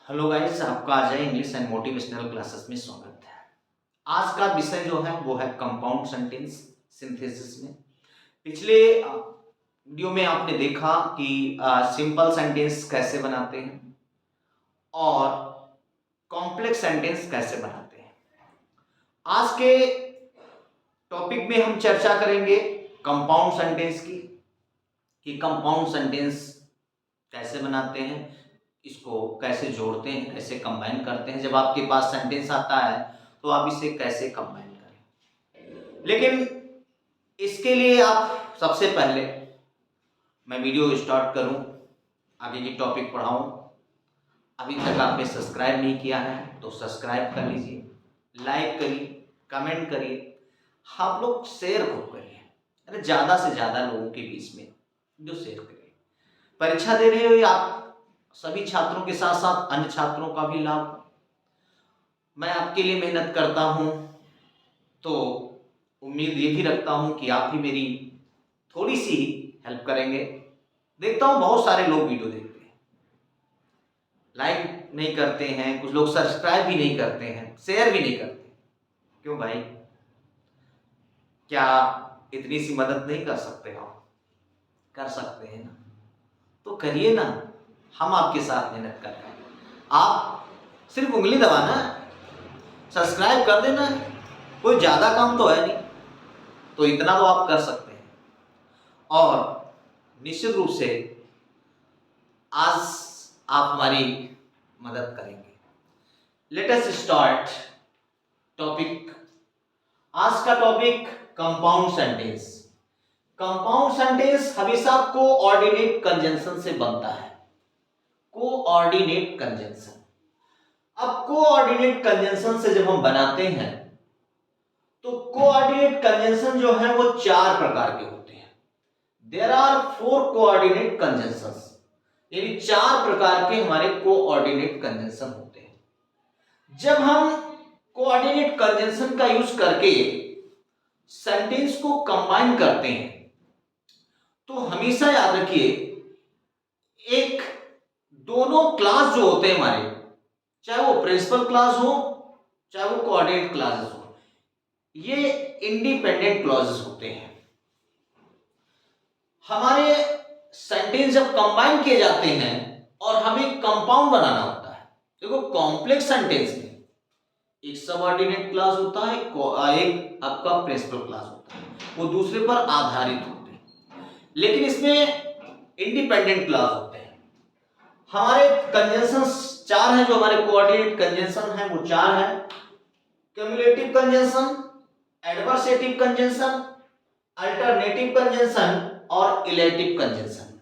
Hello guys, आपका Ajay English and motivational classes में स्वागत है। आज का विषय जो है वो है कंपाउंड सेंटेंस सिंथेसिस में। पिछले वीडियो में आपने देखा कि सिंपल सेंटेंस कैसे बनाते हैं और कॉम्प्लेक्स सेंटेंस कैसे बनाते हैं। आज के टॉपिक में हम चर्चा करेंगे कंपाउंड सेंटेंस की, कि कंपाउंड सेंटेंस कैसे बनाते हैं, इसको कैसे जोड़ते हैं, कैसे कंबाइन करते हैं। जब आपके पास सेंटेंस आता है तो आप इसे कैसे कंबाइन करें। लेकिन इसके लिए आप सबसे पहले मैं वीडियो स्टार्ट करूं, आगे की टॉपिक पढ़ाऊं, अभी तक आपने सब्सक्राइब नहीं किया है तो सब्सक्राइब कर लीजिए, लाइक करिए, कमेंट करिए, आप लोग शेयर खूब करिए, अरे ज़्यादा से ज़्यादा लोगों के बीच में जो शेयर करिए। परीक्षा दे रहे हो आप सभी छात्रों के साथ साथ अन्य छात्रों का भी लाभ। मैं आपके लिए मेहनत करता हूं तो उम्मीद ये भी रखता हूं कि आप भी मेरी थोड़ी सी हेल्प करेंगे। देखता हूं बहुत सारे लोग वीडियो देखते हैं, लाइक नहीं करते हैं, कुछ लोग सब्सक्राइब भी नहीं करते हैं, शेयर भी नहीं करते। क्यों भाई, क्या इतनी सी मदद नहीं कर सकते हो? कर सकते हैं ना, तो करिए ना, हम आपके साथ मेहनत कर रहे हैं। आप सिर्फ उंगली दबाना, सब्सक्राइब कर देना, कोई ज़्यादा काम तो है नहीं, तो इतना तो आप कर सकते हैं। और निश्चित रूप से आज आप हमारी मदद करेंगे। Let us start topic. आज का topic compound sentence. Compound sentence हमेशा कोऑर्डिनेट कंजंक्शन से बनता है। Coordinate conjunction. अब कोऑर्डिनेट कंजंक्शन से जब हम बनाते हैं तो कोऑर्डिनेट कंजंक्शन जो है वो 4 प्रकार के होते हैं। देयर आर 4 कोऑर्डिनेट कंजंक्शंस, यानी 4 प्रकार के हमारे कोऑर्डिनेट कंजंक्शन होते हैं। जब हम कोऑर्डिनेट कंजंक्शन का यूज करके सेंटेंस को कंबाइन करते हैं तो हमेशा याद रखिए, एक दोनों क्लास जो होते हैं हमारे, चाहे वो प्रिंसिपल क्लास हो चाहे वो कोऑर्डिनेट क्लासेस हो, ये इंडिपेंडेंट क्लॉजेस होते हैं। हमारे सेंटेंस जब कंबाइन किए जाते हैं और हमें कंपाउंड बनाना होता है। देखो, कॉम्प्लेक्स सेंटेंस में एक सबऑर्डिनेट क्लास होता है, एक आपका प्रिंसिपल क्लास होता है, वो दूसरे पर आधारित होते हैं। लेकिन इसमें इंडिपेंडेंट क्लास होते हैं। हमारे कंजंक्शंस 4 हैं, जो हमारे कोऑर्डिनेट कंजंक्शन हैं वो 4 हैं। Cumulative conjunction, adversative conjunction, alternative conjunction और इलेटिव कंजंक्शन।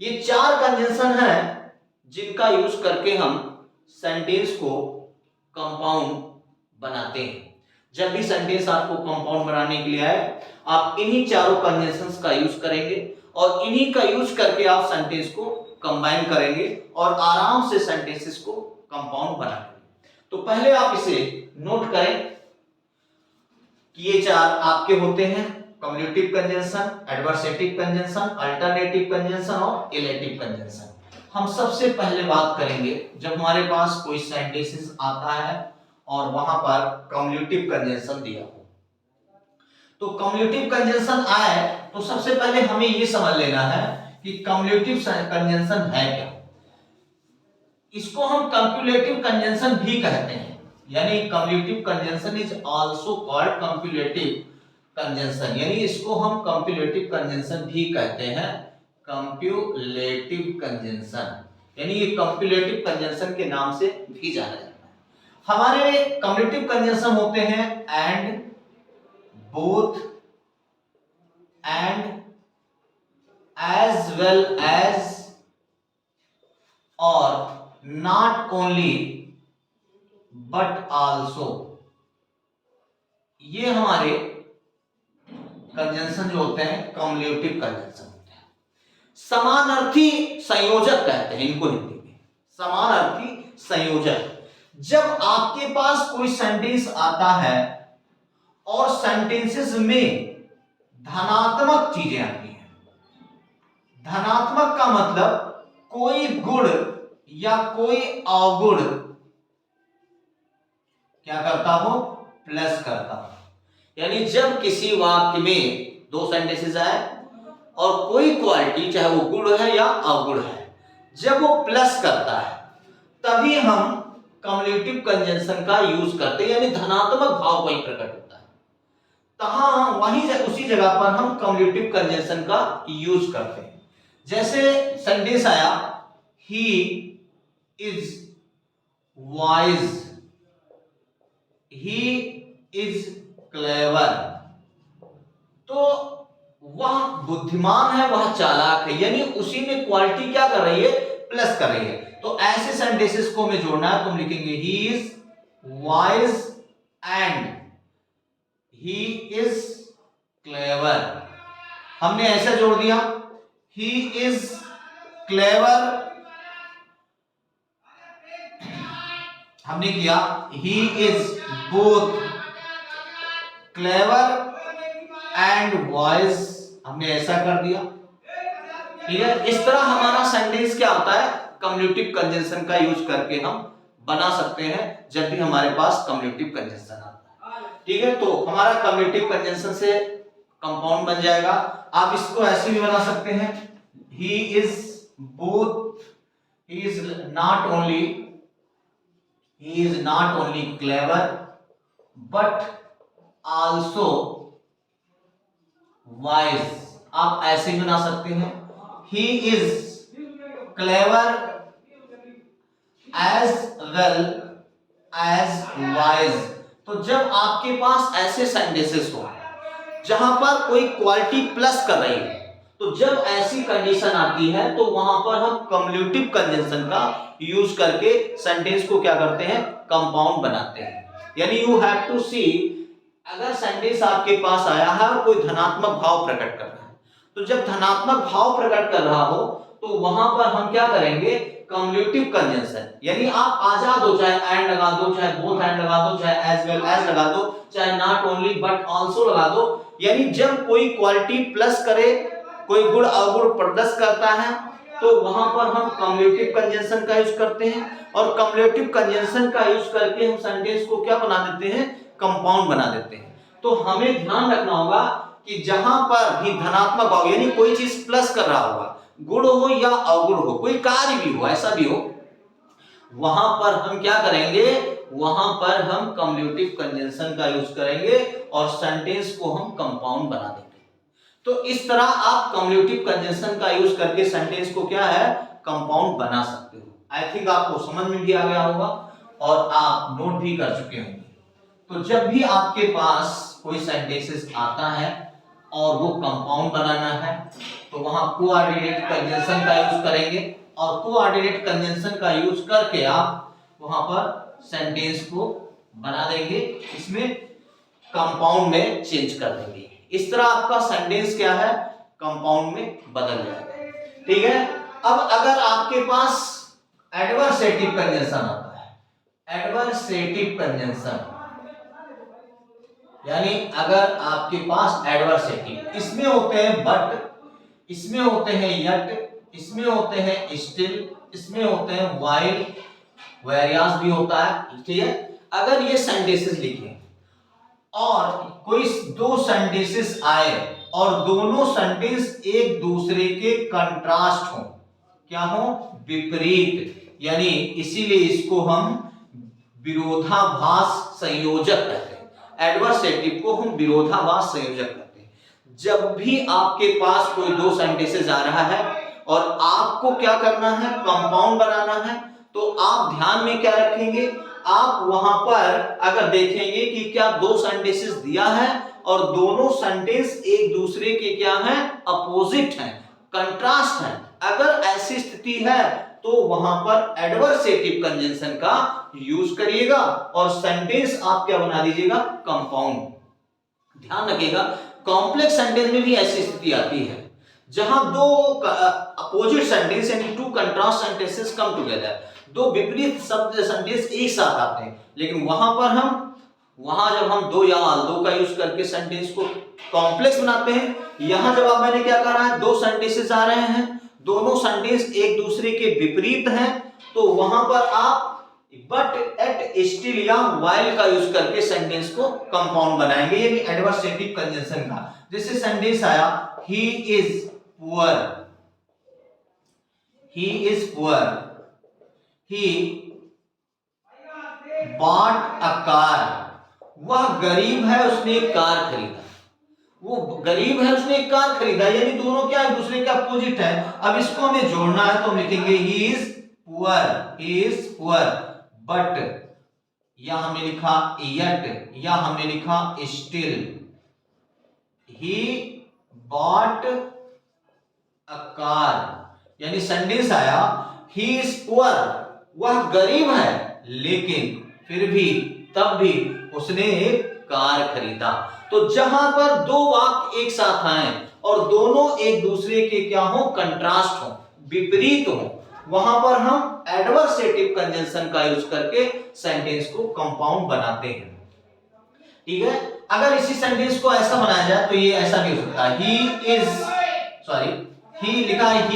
ये 4 कंजंक्शन हैं जिनका यूज करके हम सेंटेंस को कंपाउंड बनाते हैं। जब भी सेंटेंस आपको कंपाउंड बनाने के लिए आए, आप इन्हीं चारों कंजंक्शंस का यूज करेंगे और इन्हीं का यूज करके आप सेंटेंस को कंबाइन करेंगे और आराम से सेंटेंसेस को कंपाउंड बनाएंगे। तो पहले आप इसे नोट करें कि ये 4 आपके होते हैं: cumulative conjunction, adversative conjunction, alternative conjunction और इलेटिव कंजंक्शन। हम सबसे पहले बात करेंगे जब हमारे पास कोई सेंटेंस आता है और वहां पर कम्युलेटिव कंजंक्शन दिया हो। तो कम्युलेटिव कंजंक्शन आए तो सबसे पहले हमें ये समझ लेना है कि कम्युलेटिव कंजंक्शन है क्या। इसको हम कम्युलेटिव कंजंक्शन भी कहते हैं, यानी cumulative conjunction is also called cumulative conjunction, यानी इसको हम कम्युलेटिव कंजंक्शन भी कहते हैं। कम्युलेटिव कंजंक्शन यानी ये कम्युलेटिव कंजंक्शन के नाम से भी जाना जाता है। हमारे कम्युलेटिव कंजंक्शन होते हैं and, both, and, as well as, और नॉट ओनली बट आल्सो। ये हमारे कंजंक्शन जो होते हैं कम्युलेटिव कंजंक्शन होते हैं। समानार्थी संयोजक कहते हैं इनको हिंदी में, समानार्थी संयोजक। जब आपके पास कोई सेंटेंस आता है और सेंटेंसेस में धनात्मक चीजें आती हैं, धनात्मक का मतलब कोई गुण या कोई अवगुण क्या करता हो, प्लस करता हो। यानी जब किसी वाक्य में दो सेंटेंसेस आए और कोई क्वालिटी, चाहे वो गुण है या अवगुण है, जब वो प्लस करता है तभी हम कम्युलेटिव कंजंक्शन का यूज करते हैं, यानी धनात्मक भाव वहीं प्रकट होता है, तहां वहीं उसी जगह पर हम कम्युलेटिव कंजंक्शन का यूज करते हैं। जैसे सेंटेंस आया he is wise, he is clever, तो वह बुद्धिमान है, वह चालाक है, यानी उसी में क्वालिटी क्या कर रही है, प्लस कर रही है। तो ऐसे सेंटेंसेस को हमें जोड़ना है, तुम लिखेंगे he is wise and he is clever. हमने ऐसा जोड़ दिया, ही इज क्लेवर, हमने किया he is both clever and wise, हमने ऐसा कर दिया। ठीक है, इस तरह हमारा सेंटेंस क्या होता है, कम्युलेटिव कंजंक्शन का यूज करके हम बना सकते हैं जब भी हमारे पास कम्युलेटिव कंजंक्शन आता है। ठीक है, तो हमारा कम्युलेटिव कंजंक्शन से कंपाउंड बन जाएगा। आप इसको ऐसे भी बना सकते हैं, he is both, he is not only clever but also wise. आप ऐसे भी बना सकते हैं, he is clever as well as wise। तो जब आपके पास ऐसे सेंटेंसेस हो जहां पर कोई क्वालिटी प्लस कर रही है, तो जब ऐसी कंडीशन आती है तो वहां पर हम कम्युलेटिव कंजंक्शन का यूज करके सेंटेंस को क्या करते हैं, कंपाउंड बनाते हैं। यानी यू हैव टू सी, अगर सेंटेंस आपके पास आया है और कोई धनात्मक भाव प्रकट कर रहा है, तो जब धनात्मक भाव प्रकट कर रहा हो तो वहां पर हम क्या करेंगे, कम्युलेटिव कंजंक्शन। यानी आप आजाद हो, चाहे एंड लगा दो, चाहे बोथ एंड लगा दो, चाहे एज वेल एज लगा दो, चाहे नॉट ओनली बट आल्सो लगा दो। यानी जब कोई क्वालिटी प्लस करे, कोई गुण अवगुण प्रदर्शित करता है, तो वहां पर हम कम्युलेटिव कंजंक्शन का यूज करते हैं, और कम्युलेटिव कंजंक्शन का यूज करके हम सेंटेंस को क्या बना देते हैं, कंपाउंड बना देते हैं। तो हमें ध्यान रखना होगा कि जहां पर भी धनात्मक भाव, यानी कोई चीज प्लस कर रहा होगा, गुण हो या अवगुण हो, कोई कार्य भी हो, ऐसा भी हो, वहां पर हम क्या करेंगे, वहां पर हम कम्युलेटिव कंजंक्शन का यूज करेंगे और सेंटेंस को हम कंपाउंड बना देंगे। तो इस तरह आप कम्युलेटिव कंजंक्शन का यूज करके सेंटेंस को क्या है, कंपाउंड बना सकते हो। आई थिंक आपको समझ में भी आ गया होगा और आप नोट भी कर चुके होंगे। तो जब भी आपके पास कोई सेंटेंसेस आता है और वो कंपाउंड बनाना है, तो वहां कोऑर्डिनेट कंजंक्शन का यूज करेंगे, और कोऑर्डिनेट कंजंक्शन का यूज करके आप वहां पर सेंटेंस को बना देंगे, इसमें कंपाउंड में चेंज कर देंगे। इस तरह आपका सेंटेंस क्या है, कंपाउंड में बदल जाएगा। ठीक है, अब अगर आपके पास एडवर्सेटिव कंजंक्शन आता है, एडवर्सेटिव कंजंक्शन यानी अगर आपके पास एडवर्सेटिव, इसमें होते हैं बट, इसमें होते हैं यट, इसमें होते हैं स्टिल, इसमें होते हैं व्हाइल, वेरियास भी होता है। ठीक है, अगर ये सेंटेंसेस लिखे और कोई दो सेंटेंसेस आए और दोनों सेंटेंस एक दूसरे के कंट्रास्ट हो, क्या हो, विपरीत, यानी इसीलिए इसको हम विरोधाभास संयोजक कहते हैं। एडवर्सेटिव को हम विरोधाभास संयोजक कहते हैं। जब भी आपके पास कोई दो सेंटेंसेस आ रहा है और आपको क्या करना है, कंपाउंड बनाना है, तो आप ध्यान में क्या रखेंगे, आप वहां पर अगर देखेंगे कि क्या दो सेंटेंसेस दिया है और दोनों सेंटेंस एक दूसरे के क्या है, अपोजिट हैं, कंट्रास्ट हैं, अगर ऐसी स्थिति है तो वहां पर एडवर्सेटिव कंजंक्शन का यूज करिएगा और सेंटेंस आप क्या बना दीजिएगा, कंपाउंड। ध्यान रखिएगा, कॉम्प्लेक्स सेंटेंस में भी ऐसी स्थिति आती है जहां दो अपोजिट सेंटेंस यानी two contrast sentences come together, दो विपरीत शब्द सेंटेंस एक साथ आते हैं, लेकिन वहां जब हम दो या दो का यूज करके सेंटेंस को कॉम्प्लेक्स बनाते हैं, यहां जब आप मैंने क्या कहा है, दो सेंटेंसेस आ रहे हैं, दोनों सेंटेंस एक दूसरे के विपरीत हैं, तो वहां पर आप बट, एट, स्टिल या व्हाइल का यूज करके सेंटेंस को कंपाउंड बनाएंगे, यानी एडवर्सेटिव कंजंक्शन का। जैसे सेंटेंस आया he is poor, he is poor, he bought a car, वह गरीब है उसने एक कार खरीदा, वो गरीब है उसने एक कार खरीदा, यानी दोनों क्या है, दूसरे के अपोजिट है। अब इसको हमें जोड़ना है तो हम लिखेंगे he is poor, he is poor, but या हमने लिखा येट, या हमने लिखा still, he bought a car, यानी सेंटेंस आया ही इज पुअर, वह गरीब है लेकिन फिर भी तब भी उसने एक कार खरीदा। तो जहां पर दो वाक्य एक साथ आए और दोनों एक दूसरे के क्या हो, कंट्रास्ट हो, विपरीत हो, वहां पर हम एडवर्सेटिव कंजंक्शन का यूज करके सेंटेंस को कंपाउंड बनाते हैं। ठीक है, अगर इसी सेंटेंस को ऐसा बनाया जाए तो ये ऐसा नहीं हो सकता, ही लिखा है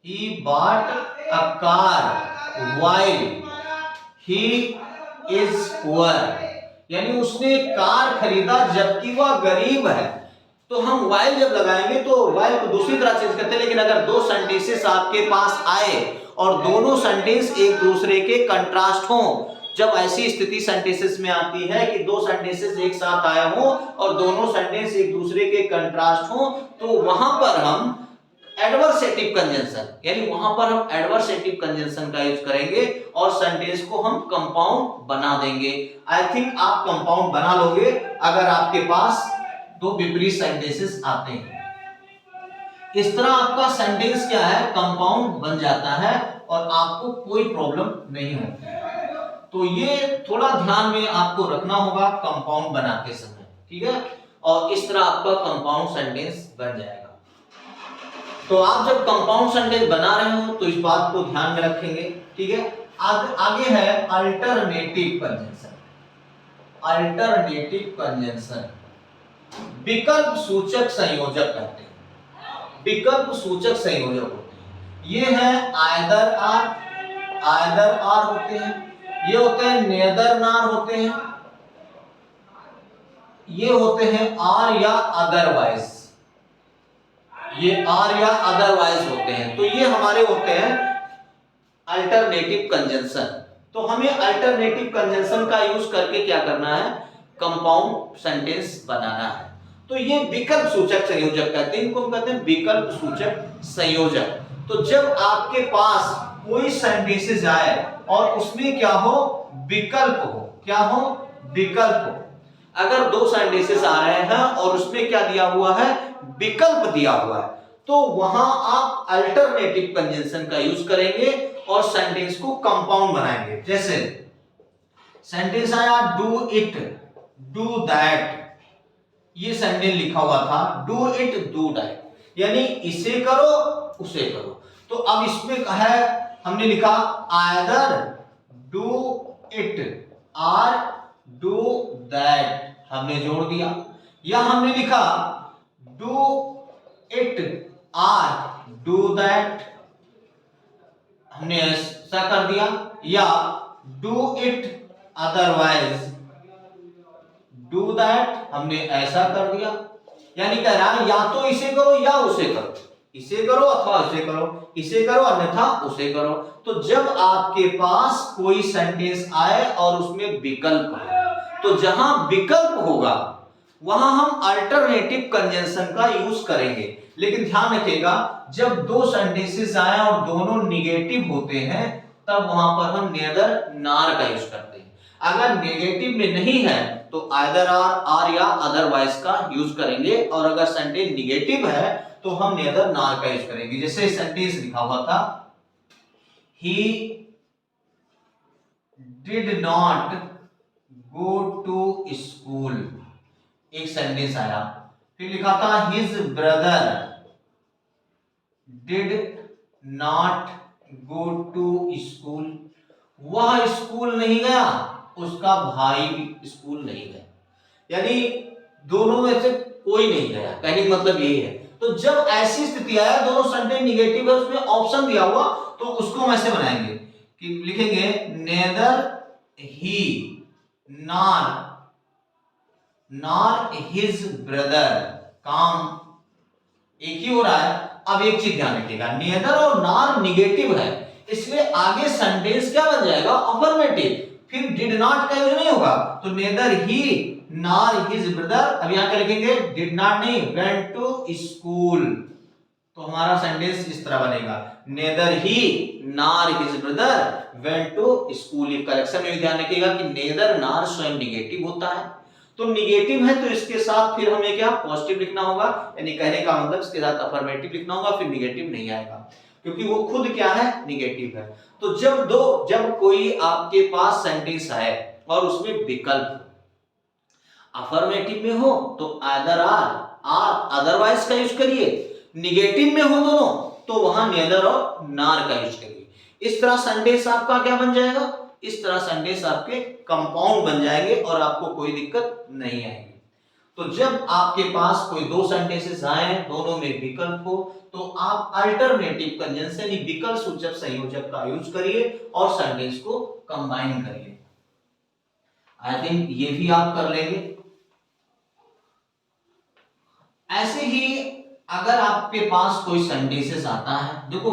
he bought a car while he is poor, यानी उसने कार खरीदा जबकि वह गरीब है। तो हम while जब लगाएंगे तो while को दूसरी तरह चेंज करते हैं, लेकिन अगर दो सेंटेंसेस आपके पास आए और दोनों सेंटेंस एक दूसरे के कंट्रास्ट हो, जब ऐसी स्थिति सेंटेंसेस में आती है कि दो सेंटेंसेस एक साथ आए हो और दोनों सेंटेंस एक दूसरे के कंट्रास्ट हो, तो वहां पर हम एडवर्सेटिव कंजंक्शन, यानी वहां पर हम एडवर्सेटिव कंजंक्शन का यूज करेंगे और सेंटेंस को हम कंपाउंड बना देंगे। आई थिंक आप कंपाउंड बना लोगे अगर आपके पास दो विपरीत सेंटेंसेस आते हैं। इस तरह आपका सेंटेंस क्या है, कंपाउंड बन जाता है और आपको कोई प्रॉब्लम नहीं होती है। तो ये थोड़ा ध्यान में आपको रखना होगा कंपाउंड बनाते समय, ठीक है, और इस तरह आपका कंपाउंड सेंटेंस बन जाएगा। तो आप जब कंपाउंड सेंटेंस बना रहे हो तो इस बात को ध्यान में रखेंगे, ठीक है। आगे है अल्टरनेटिव कंजंक्शन। अल्टरनेटिव कंजंक्शन विकल्प सूचक संयोजक कहते हैं, विकल्प सूचक संयोजक होते हैं। ये है आइदर आर होते हैं, ये होते हैं नेदर नार होते हैं, ये होते हैं आर या अदरवाइज, ये आर या अदरवाइज होते हैं। तो ये हमारे होते हैं अल्टरनेटिव कंजंक्शन। तो हमें अल्टरनेटिव कंजंक्शन का यूज करके क्या करना है, कंपाउंड सेंटेंस बनाना है। तो ये विकल्प सूचक संयोजक कहते हैं, इनको हम कहते हैं विकल्प सूचक संयोजक। तो जब आपके पास कोई सेंटेंसेस आए और उसमें क्या हो, विकल्प हो, क्या हो, विकल्प हो। अगर दो सेंटेंसेस आ रहे हैं और उसमें क्या दिया हुआ है, विकल्प दिया हुआ है, तो वहां आप अल्टरनेटिव कंजंक्शन का यूज करेंगे और सेंटेंस को कंपाउंड बनाएंगे। जैसे सेंटेंस आया डू इट, डू दैट, ये सेंटेंस लिखा हुआ था डू इट, डू दैट, यानी इसे करो उसे करो। तो अब इसमें है हमने लिखा आइदर डू इट और डू दैट, हमने जोड़ दिया, या हमने लिखा डू इट और डू दैट, हमने ऐसा कर दिया, या do it otherwise do that, हमने ऐसा कर दिया। यानी कह रहा है या तो इसे करो या उसे करो, इसे करो अथवा उसे करो, इसे करो अन्यथा उसे करो। तो जब आपके पास कोई सेंटेंस आए और उसमें विकल्प है, तो जहां विकल्प होगा वहां हम अल्टरनेटिव कंजंक्शन का यूज करेंगे। लेकिन ध्यान रखिएगा, जब दो सेंटेंसेस आए और दोनों निगेटिव होते हैं तब वहां पर हम नेदर नार का यूज करते हैं। अगर नेगेटिव में नहीं है तो आइदर आर या अदरवाइज का यूज करेंगे, और अगर सेंटेंस निगेटिव है तो हम नेदर नार का यूज करेंगे। जैसे सेंटेंस लिखा हुआ था he did not go to school, एक सेंटेंस आया, फिर लिखा था his brother did not go to school, वह स्कूल नहीं गया, उसका भाई भी स्कूल नहीं गया, यानी दोनों में से कोई नहीं गया, कहने का मतलब यही है। तो जब ऐसी स्थिति आया दोनों सेंटेंस निगेटिव है, उसमें ऑप्शन दिया हुआ, तो उसको हम ऐसे बनाएंगे कि लिखेंगे nether he nor his brother, काम एक ही हो रहा है। अब एक चीज ध्यान रखिएगा, नेदर और नॉर निगेटिव है, इसलिए आगे सेंटेंस क्या बन जाएगा, अफर्मेटिव, फिर डिड नॉट का यूज नहीं होगा, तो neither he nor his brother, अब यहां क्या लिखेंगे, डिड नॉट नहीं, वेंट टू स्कूल, तो हमारा सेंटेंस इस तरह बनेगा, neither he nor his brother went to school. Correction में ध्यान रखिएगा कि नेदर नॉर स्वयं निगेटिव होता है, तो निगेटिव है तो इसके साथ फिर हमें क्या पॉजिटिव लिखना होगा, यानी कहने का मतलब इसके साथ अफर्मेटिव लिखना होगा, फिर निगेटिव नहीं आएगा क्योंकि वो खुद क्या है, निगेटिव है। तो जब कोई आपके पास सेंटेंस है और उसमें विकल्प अफर्मेटिव में हो तो आइदर आर अदरवाइज का यूज करिए, निगेटिव में हो दोनों तो वहां नेदर और नॉर का यूज करिए। इस तरह सेंटेंस आपका क्या बन जाएगा, इस तरह सेंटेंस आपके कंपाउंड बन जाएंगे और आपको कोई दिक्कत नहीं आएगी। तो जब आपके पास कोई दो सेंटेंसेस आए, दोनों में विकल्प हो, तो आप अल्टरनेटिव कंजंक्शन विकल्प सूचक संयोजक का यूज करिए और सेंटेंस को कंबाइन करिए। आई थिंक ये भी आप कर लेंगे। ऐसे ही अगर आपके पास कोई सेंटेंसेस आता है, देखो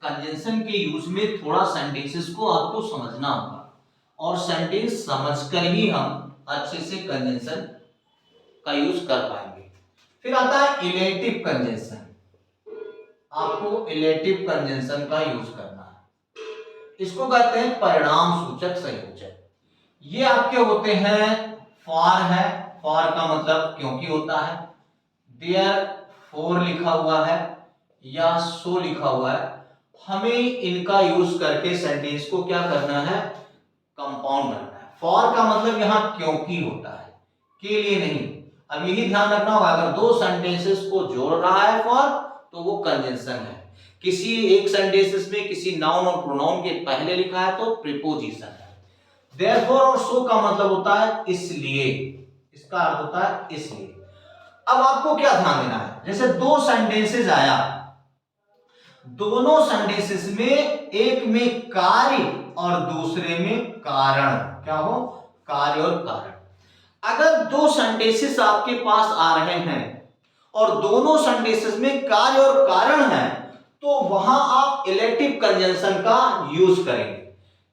कंजंक्शन के यूज में थोड़ा सेंटेंसेस को आपको समझना होगा और सेंटेंस समझकर ही हम अच्छे से कंजंक्शन का यूज कर पाएंगे। फिर आता है इलेटिव कंजंक्शन, आपको इलेटिव कंजंक्शन का यूज करना है। इसको कहते हैं परिणाम सूचक संयोजक। ये आपके होते हैं फॉर है, फॉर का मतलब क्योंकि होता है, देयरफॉर लिखा हुआ है या सो लिखा हुआ है, हमें इनका यूज करके सेंटेंस को क्या करना है, कंपाउंड करना है। फॉर का मतलब यहां क्योंकि होता है, के लिए नहीं। अब यही ध्यान रखना होगा, अगर दो सेंटेंसेस को जोड़ रहा है फॉर तो वो कंजंक्शन है। किसी एक सेंटेंसेस में किसी नाउन और प्रोनाउन के पहले लिखा है तो प्रीपोजिशन है। देयरफॉर और सो का मतलब होता है इसलिए, इसका अर्थ होता है इसलिए। अब आपको क्या ध्यान देना है, जैसे दो सेंटेंसेस आया, दोनों सेंटेंसेस में एक में कार्य और दूसरे में कारण, क्या हो, कार्य और कारण। अगर दो सेंटेंसेस आपके पास आ रहे हैं और दोनों सेंटेंसेस में कार्य और कारण है तो वहां आप इलेक्टिव कंजंक्शन का यूज करेंगे।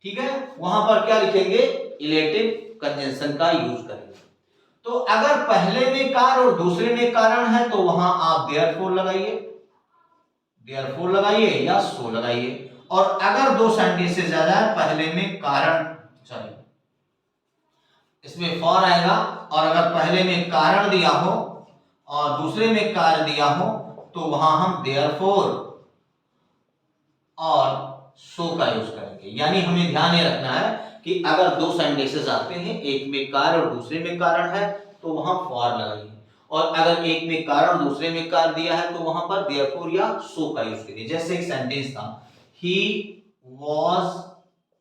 ठीक है, वहां पर क्या लिखेंगे, इलेक्टिव कंजंक्शन का यूज करेंगे। तो अगर पहले में कार्य और दूसरे में कारण है तो वहां आप देयरफॉर लगाइए या सो लगाइए। और अगर दो सेंटेंसेस आ जाए, पहले में कारण, चलिए इसमें फॉर आएगा, और अगर पहले में कारण दिया हो और दूसरे में कार्य दिया हो तो वहां हम देयरफॉर और सो का यूज करेंगे। यानी हमें ध्यान ये रखना है कि अगर दो सेंटेंसेस आते हैं, एक में कार्य और दूसरे में कारण है तो वहां फॉर लगाइए, और अगर एक में कारण दूसरे में कार्य दिया है तो वहां पर देयरफॉर या सो का यूज करिए। जैसे एक सेंटेंस था, he was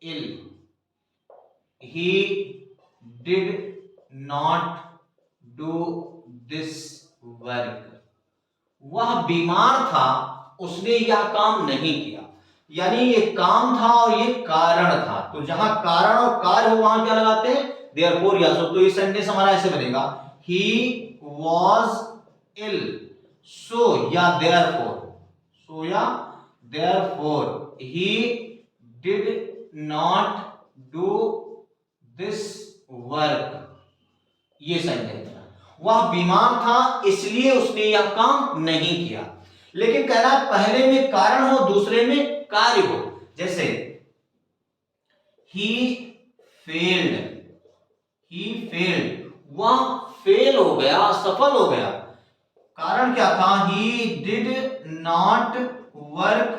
ill, he did not do this work, वह बीमार था, उसने यह काम नहीं किया। यानी ये काम था और ये कारण था, तो जहां कारण और कार्य हो वहां क्या लगाते हैं, देयरफॉर या सो। तो ये सेंटेंस हमारा ऐसे बनेगा, ही वॉज इल सो या देयरफॉर, सो या therefore he did not do this work. ये सेंटेंस है, वह बीमार था इसलिए उसने यह काम नहीं किया। लेकिन कह रहा है पहले में कारण हो दूसरे में कार्य हो। जैसे ही फेल्ड, वह फेल हो गया, असफल हो गया। कारण क्या था, he did not work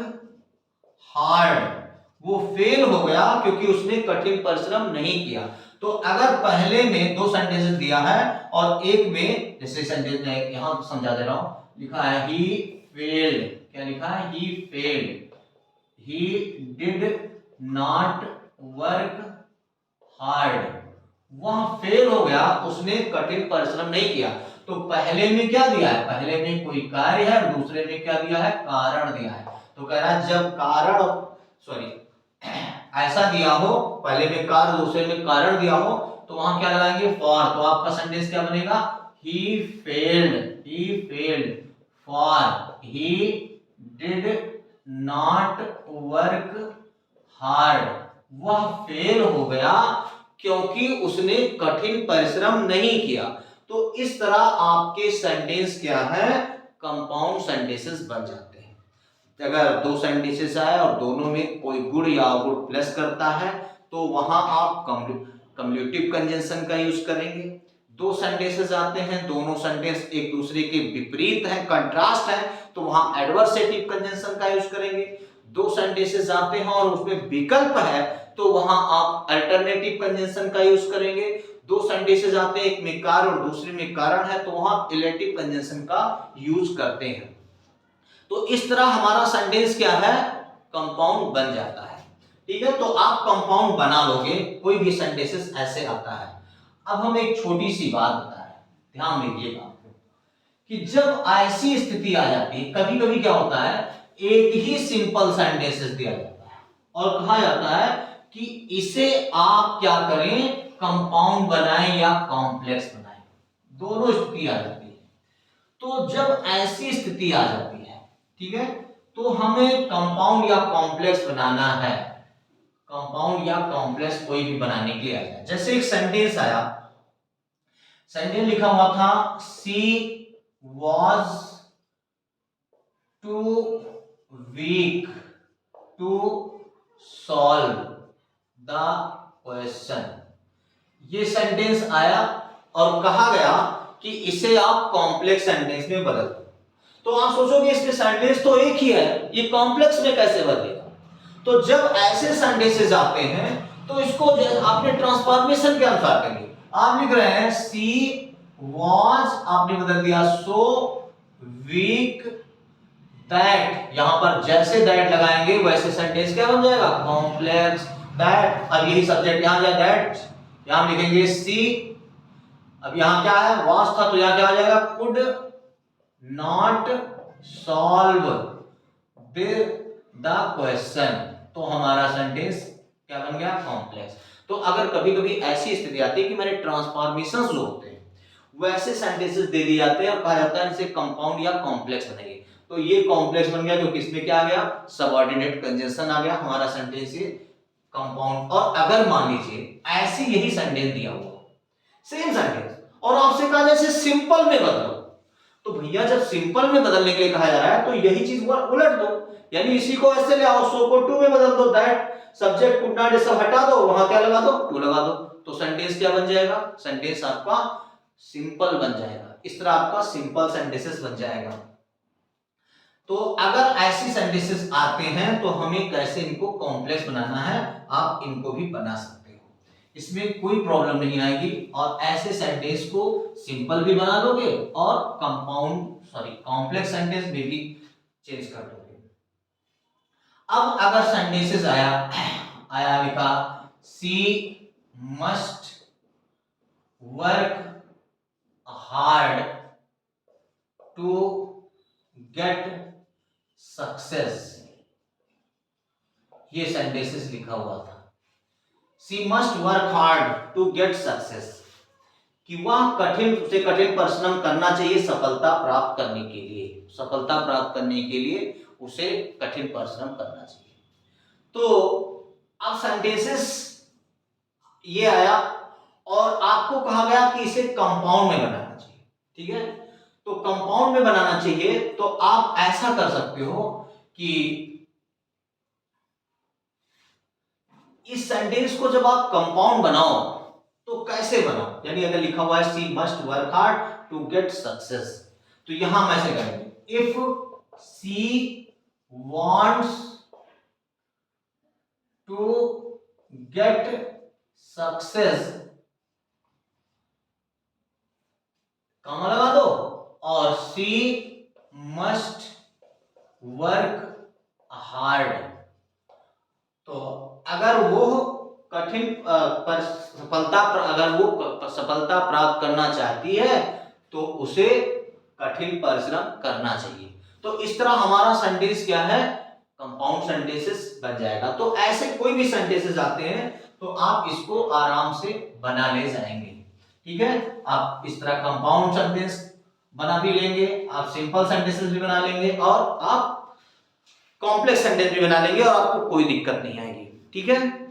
hard, वो फेल हो गया क्योंकि उसने कठिन परिश्रम नहीं किया। तो अगर पहले में दो सेंटेंसेस दिया है और एक में, जैसे सेंटेंस में यहां समझा दे रहा हूं, लिखा है ही फेल्ड, क्या लिखा है, he failed, he did not work hard, वह फेल हो गया, उसने कठिन परिश्रम नहीं किया। तो पहले में क्या दिया है, पहले में कोई कार्य है और दूसरे में क्या दिया है, कारण दिया है। तो कह रहा है जब कारण सॉरी ऐसा दिया हो, पहले में कार्य दूसरे में कारण दिया हो, तो वहां क्या लगाएंगे, फॉर। तो आपका सेंटेंस क्या बनेगा, he failed for he did not work hard. वह फेल हो गया क्योंकि उसने कठिन परिश्रम नहीं किया। तो इस तरह आपके सेंटेंस क्या है, कंपाउंड सेंटेंसेस बन जाते हैं। अगर दो सेंटेंसेस आए और दोनों में कोई गुड या अवगुड प्लस करता है तो वहां आप कम्यूलेटिव कंजंक्शन का यूज करेंगे। दो सेंटेंसेस आते हैं, दोनों सेंटेंस एक दूसरे के विपरीत हैं, कंट्रास्ट है, तो वहां एडवर्सेटिव कंजंक्शन का यूज करेंगे। दो सेंटेंसेस आते हैं और उसमें विकल्प है तो वहां आप अल्टरनेटिव कंजंक्शन का यूज करेंगे। दो सेंटेंसेस आते हैं, एक में कार्य और दूसरे में कारण है, तो वहां रिलेटिव कंजंक्शन का यूज करते हैं। तो इस तरह हमारा सेंटेंस क्या है, कंपाउंड बन जाता है। ठीक है, तो आप कंपाउंड बना लोगे, कोई भी सेंटेंसेस ऐसे आता है। अब हम एक छोटी सी बात बता रहे हैं, ध्यान दीजिएगा कि जब ऐसी स्थिति आ जाती है, कभी कभी क्या होता है, एक ही सिंपल सेंटेंसेस दिया जाता है और कहा जाता है कि इसे आप क्या करें, कंपाउंड बनाएं या कॉम्प्लेक्स बनाएं, दोनों स्थिति आ जाती है। तो जब ऐसी स्थिति आ जाती है, ठीक है, तो हमें कंपाउंड या कॉम्प्लेक्स बनाना है। कंपाउंड या कॉम्प्लेक्स कोई भी बनाने के लिए आ जाए, जैसे एक सेंटेंस आया, सेंटेंस लिखा हुआ था सी was too weak to solve the question। ये सेंटेंस आया और कहा गया कि इसे आप कॉम्प्लेक्स सेंटेंस में बदल दो। तो आप सोचोगे इसमें सेंटेंस तो एक ही है, ये कॉम्प्लेक्स में कैसे बदलेगा। तो जब ऐसे सेंटेंसेस आते हैं तो इसको आपने ट्रांसफॉर्मेशन के अनुसार करेंगे। आप लिख रहे हैं सी was, आपने बदल दिया so weak that, यहां पर जैसे that लगाएंगे वैसे सेंटेंस क्या बन जाएगा, कॉम्प्लेक्स that। अब यही सब्जेक्ट यहां जाए that, यहां लिखेंगे सी, अब यहां क्या है, was था तो यहां क्या आ जाएगा, could not solve the question। तो हमारा सेंटेंस क्या बन गया, कॉम्प्लेक्स। तो अगर कभी कभी ऐसी स्थिति आती है कि मेरे ट्रांसफॉर्मेशंस जो होते हैं वैसे सेंटेंसेस दे दिए जाते हैं और कहा जाता है इनसे कंपाउंड या कॉम्प्लेक्स बनाइए। तो ये कॉम्प्लेक्स बन गया क्योंकि इसमें क्या आ गया, सबऑर्डिनेट कंजंक्शन आ गया, हमारा सेंटेंस ये कंपाउंड। और अगर मान लीजिए ऐसी यही सेंटेंस दिया हुआ, सेम सेंटेंस, और आपसे कहा जैसे सिंपल में बदलो, तो भैया जब सिंपल में बदलने के लिए कहा जा रहा है तो यही चीज उलट दो, यानी इसी को ऐसे ले आओ, सो को टू में बदल दो, दैट सब्जेक्ट कुड नॉट सब हटा दो, वहां क्या लगा दो, टू लगा दो, तो सेंटेंस क्या बन जाएगा, सेंटेंस आपका सिंपल बन जाएगा। इस तरह आपका सिंपल सेंटेंसेस बन जाएगा। तो अगर ऐसी सेंटेंसेस आते हैं तो हमें कैसे इनको कॉम्प्लेक्स बनाना है, आप इनको भी बना सकते हो, इसमें कोई प्रॉब्लम नहीं आएगी। और ऐसे सेंटेंस को सिंपल भी बना लोगे और कॉम्प्लेक्स सेंटेंस में भी चेंज कर दोगे। अब अगर सेंटेंसेस आया लिखा she must work hard to get success, ये सेंटेंसेस लिखा हुआ था, she must work hard to get success, कि वह उसे कठिन परिश्रम करना चाहिए सफलता प्राप्त करने के लिए, सफलता प्राप्त करने के लिए उसे कठिन परिश्रम करना चाहिए। तो अब सेंटेंसेस ये आया और आपको कहा गया कि इसे कंपाउंड में बनाना चाहिए, ठीक है। तो कंपाउंड में बनाना चाहिए तो आप ऐसा कर सकते हो कि इस सेंटेंस को जब आप कंपाउंड बनाओ तो कैसे बनाओ, यानी अगर लिखा हुआ है she must work hard to get success, तो यहां हम ऐसे करेंगे, if she wants to get success, comma लगा दो, और सी मस्ट वर्क हार्ड। तो अगर वो कठिन पर सफलता प्राप्त करना चाहती है तो उसे कठिन परिश्रम करना चाहिए। तो इस तरह हमारा सेंटेंस क्या है, कंपाउंड सेंटेंसेस बन जाएगा। तो ऐसे कोई भी सेंटेंसेस आते हैं तो आप इसको आराम से बना ले जाएंगे, ठीक है। आप इस तरह कंपाउंड सेंटेंस बना भी लेंगे, आप सिंपल सेंटेंसेस भी बना लेंगे और आप कॉम्प्लेक्स सेंटेंस भी बना लेंगे और आपको कोई दिक्कत नहीं आएगी, ठीक है।